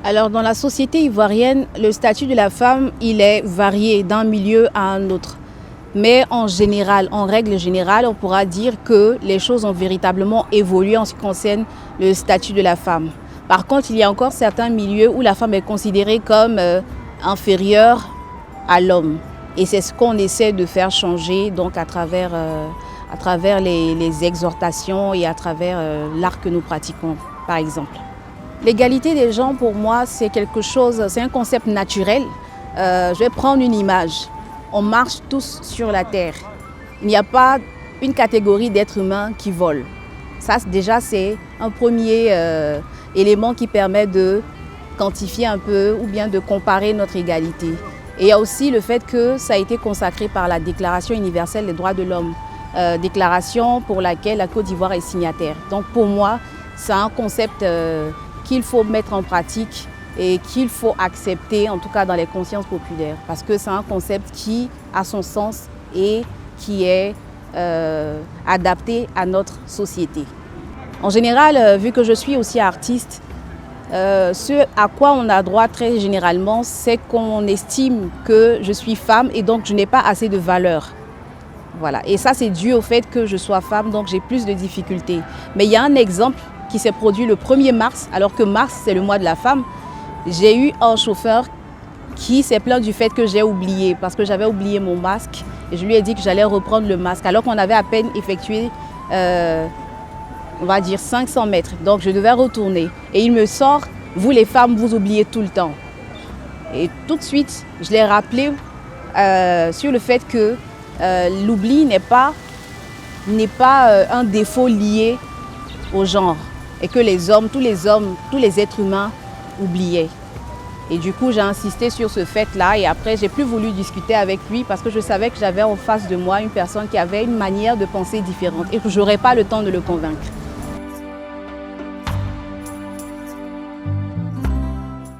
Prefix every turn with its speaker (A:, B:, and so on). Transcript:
A: Alors dans la société ivoirienne, le statut de la femme, il est varié d'un milieu à un autre. Mais en général, en règle générale, on pourra dire que les choses ont véritablement évolué en ce qui concerne le statut de la femme. Par contre, il y a encore certains milieux où la femme est considérée comme inférieure à l'homme. Et c'est ce qu'on essaie de faire changer donc à travers les exhortations et à travers l'art que nous pratiquons, par exemple. L'égalité des genres, pour moi, c'est quelque chose, c'est un concept naturel. Je vais prendre une image. On marche tous sur la terre. Il n'y a pas une catégorie d'êtres humains qui volent. Ça, déjà, c'est un premier élément qui permet de quantifier un peu ou bien de comparer notre égalité. Et il y a aussi le fait que ça a été consacré par la Déclaration universelle des droits de l'homme, déclaration pour laquelle la Côte d'Ivoire est signataire. Donc pour moi, c'est un concept qu'il faut mettre en pratique et qu'il faut accepter, en tout cas dans les consciences populaires, parce que c'est un concept qui a son sens et qui est adapté à notre société. En général, vu que je suis aussi artiste, ce à quoi on a droit très généralement, c'est qu'on estime que je suis femme et donc je n'ai pas assez de valeur. Voilà. Et ça, c'est dû au fait que je sois femme, donc j'ai plus de difficultés. Mais il y a un exemple qui s'est produit le 1er mars, alors que mars, c'est le mois de la femme. J'ai eu un chauffeur qui s'est plaint du fait que j'ai oublié, parce que j'avais oublié mon masque. Et je lui ai dit que j'allais reprendre le masque, alors qu'on avait à peine effectué, on va dire, 500 mètres. Donc je devais retourner. Et il me sort, vous les femmes, vous oubliez tout le temps. Et tout de suite, je l'ai rappelé sur le fait que l'oubli n'est pas un défaut lié au genre. Et que les hommes, tous les êtres humains oubliaient. Et du coup, j'ai insisté sur ce fait-là et après, j'ai plus voulu discuter avec lui parce que je savais que j'avais en face de moi une personne qui avait une manière de penser différente et que je n'aurais pas le temps de le convaincre.